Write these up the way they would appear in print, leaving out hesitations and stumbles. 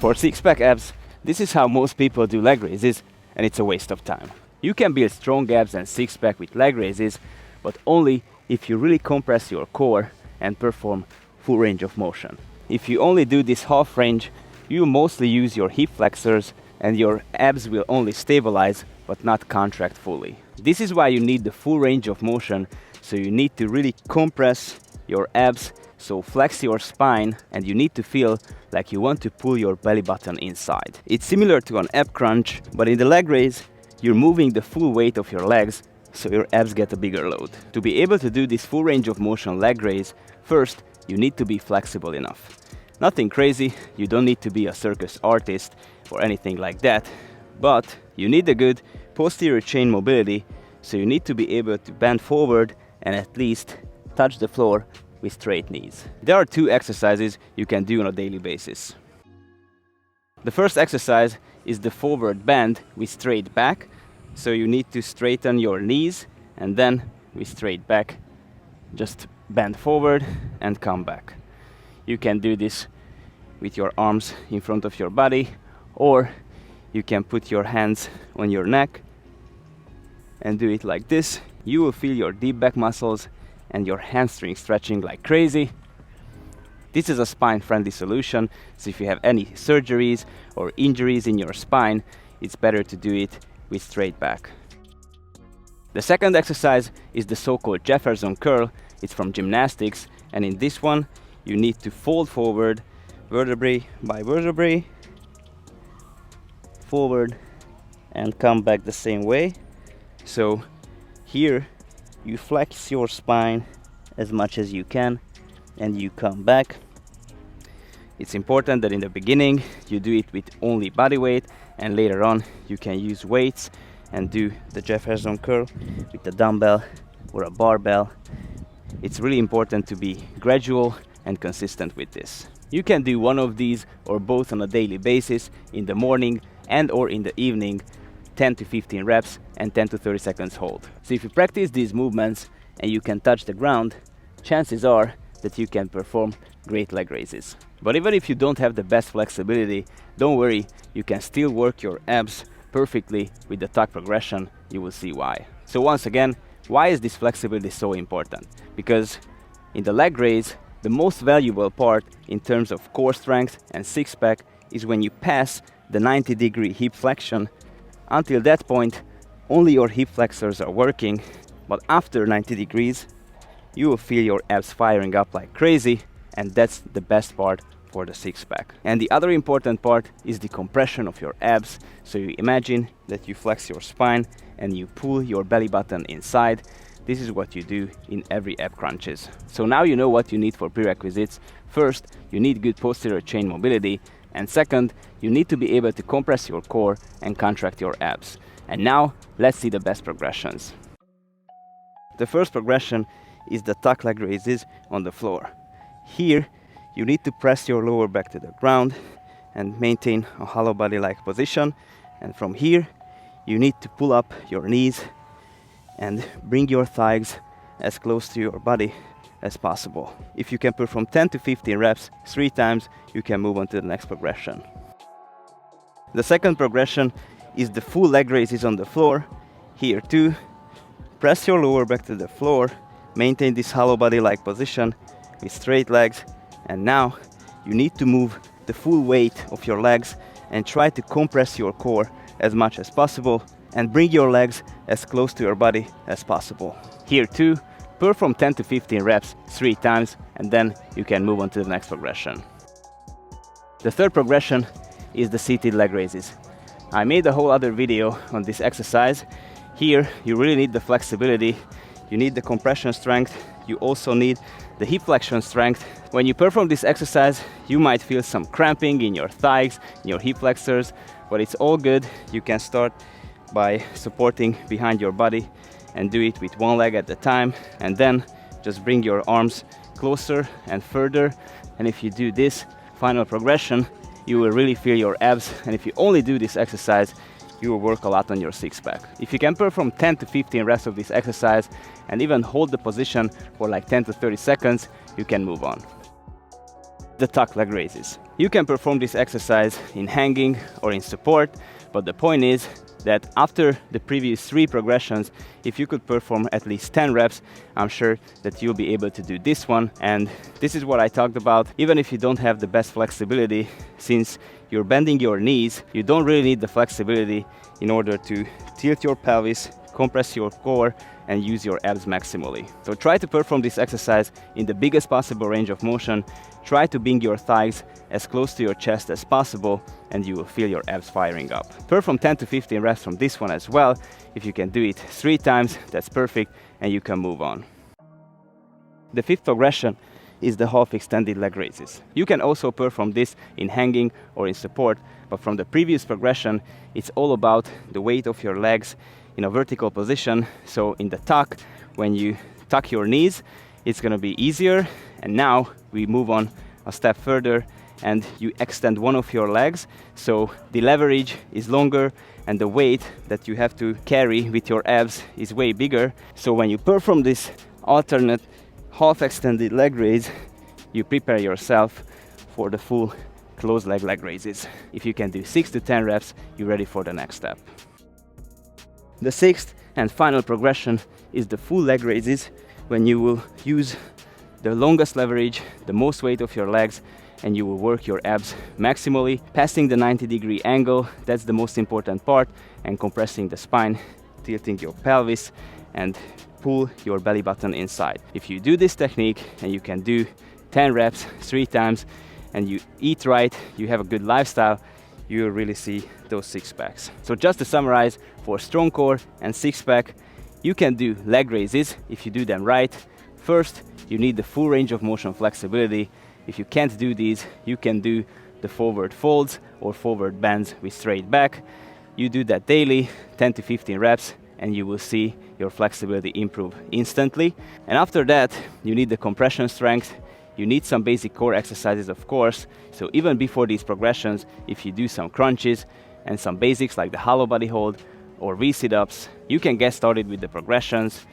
For six-pack abs, this is how most people do leg raises, and it's a waste of time. You can build strong abs and six-pack with leg raises, but only if you really compress your core and perform full range of motion. If you only do this half range, you mostly use your hip flexors and your abs will only stabilize but not contract fully. This is why you need the full range of motion, so you need to really compress your abs, so flex your spine, and you need to feel like you want to pull your belly button inside. It's similar to an ab crunch, but in the leg raise, you're moving the full weight of your legs, so your abs get a bigger load. To be able to do this full range of motion leg raise, first, you need to be flexible enough. Nothing crazy, you don't need to be a circus artist or anything like that, but you need a good posterior chain mobility, so you need to be able to bend forward and at least touch the floor with straight knees. There are two exercises you can do on a daily basis. The first exercise is the forward bend with straight back, so you need to straighten your knees and then with straight back, just bend forward and come back. You can do this with your arms in front of your body, or you can put your hands on your neck and do it like this. You will feel your deep back muscles and your hamstring stretching like crazy. This is a spine-friendly solution, so if you have any surgeries or injuries in your spine, it's better to do it with straight back. The second exercise is the so-called Jefferson curl. It's from Gymnastics, and in this one, you need to fold forward, vertebrae by vertebrae, forward and come back the same way. So here, you flex your spine as much as you can and you come back. It's important that in the beginning you do it with only body weight, and later on you can use weights and do the Jefferson curl with a dumbbell or a barbell. It's really important to be gradual and consistent with this. You can do one of these or both on a daily basis in the morning and or in the evening, 10 to 15 reps and 10 to 30 seconds hold. So if you practice these movements and you can touch the ground, chances are that you can perform great leg raises. But even if you don't have the best flexibility, don't worry, you can still work your abs perfectly with the tuck progression. You will see why. So once again, why is this flexibility so important? Because in the leg raise, the most valuable part in terms of core strength and six-pack is when you pass the 90-degree hip flexion. Until that point, only your hip flexors are working, but after 90 degrees, you will feel your abs firing up like crazy, and that's the best part for the six-pack. And the other important part is the compression of your abs. So you imagine that you flex your spine and you pull your belly button inside. This is what you do in every ab crunches. So now you know what you need for prerequisites. First, you need good posterior chain mobility, and second, you need to be able to compress your core and contract your abs. And now, let's see the best progressions. The first progression is the tuck leg raises on the floor. Here, you need to press your lower back to the ground and maintain a hollow body-like position. And from here, you need to pull up your knees and bring your thighs as close to your body as possible. If you can perform 10 to 15 reps 3 times, you can move on to the next progression. The second progression is the full leg raises on the floor. Here too, press your lower back to the floor, maintain this hollow body-like position with straight legs, and now you need to move the full weight of your legs and try to compress your core as much as possible and bring your legs as close to your body as possible. Here too, perform 10 to 15 reps 3 times, and then you can move on to the next progression. The third progression is the seated leg raises. I made a whole other video on this exercise. Here you really need the flexibility, you need the compression strength, you also need the hip flexion strength. When you perform this exercise, you might feel some cramping in your thighs, in your hip flexors, but it's all good. You can start by supporting behind your body and do it with one leg at a time, and then just bring your arms closer and further. And if you do this final progression, you will really feel your abs, and if you only do this exercise, you will work a lot on your six-pack. If you can perform 10 to 15 reps of this exercise and even hold the position for like 10 to 30 seconds, you can move on. the tuck leg raises. You can perform this exercise in hanging or in support, but the point is that after the previous 3 progressions, if you could perform at least 10 reps, I'm sure that you'll be able to do this one. And this is what I talked about. Even if you don't have the best flexibility, since you're bending your knees, you don't really need the flexibility in order to tilt your pelvis, compress your core, and use your abs maximally. So try to perform this exercise in the biggest possible range of motion. Try to bring your thighs as close to your chest as possible, and you will feel your abs firing up. Perform 10 to 15 reps from this one as well. If you can do it 3 times, that's perfect, and you can move on. The 5th progression is the half extended leg raises. You can also perform this in hanging or in support, but from the previous progression, it's all about the weight of your legs in a vertical position. So in the tuck, when you tuck your knees, it's gonna be easier. And now we move on a step further and you extend one of your legs. So the leverage is longer and the weight that you have to carry with your abs is way bigger. So when you perform this alternate half extended leg raise, you prepare yourself for the full closed leg raises. If you can do 6 to 10 reps, you're ready for the next step. The 6th and final progression is the full leg raises, when you will use the longest leverage, the most weight of your legs, and you will work your abs maximally, passing the 90-degree angle. That's the most important part, and compressing the spine, tilting your pelvis, and pull your belly button inside. If you do this technique and you can do 10 reps 3 times, and you eat right, you have a good lifestyle, you will really see those 6-packs. So just to summarize, for strong core and 6-pack, you can do leg raises if you do them right. First, you need the full range of motion flexibility. If you can't do these, you can do the forward folds or forward bends with straight back. You do that daily, 10 to 15 reps, and you will see your flexibility improve instantly. And after that, you need the compression strength. You need some basic core exercises, of course. So even before these progressions, if you do some crunches and some basics like the hollow body hold or V sit-ups, you can get started with the progressions: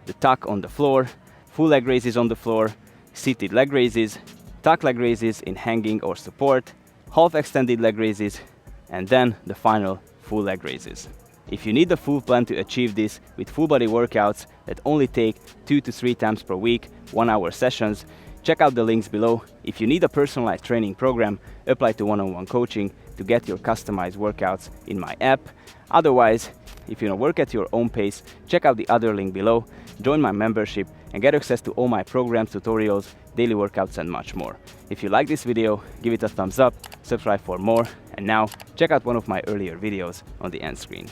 the tuck on the floor, full leg raises on the floor, seated leg raises, tuck leg raises in hanging or support, half extended leg raises, and then the final full leg raises. If you need the full plan to achieve this with full body workouts that only take 2 to 3 times per week, 1-hour sessions, check out the links below. If you need a personalized training program, apply to one-on-one coaching to get your customized workouts in my app. Otherwise, if you want to work at your own pace, check out the other link below, join my membership, and get access to all my programs, tutorials, daily workouts, and much more. If you like this video, give it a thumbs up, subscribe for more, and now check out one of my earlier videos on the end screen.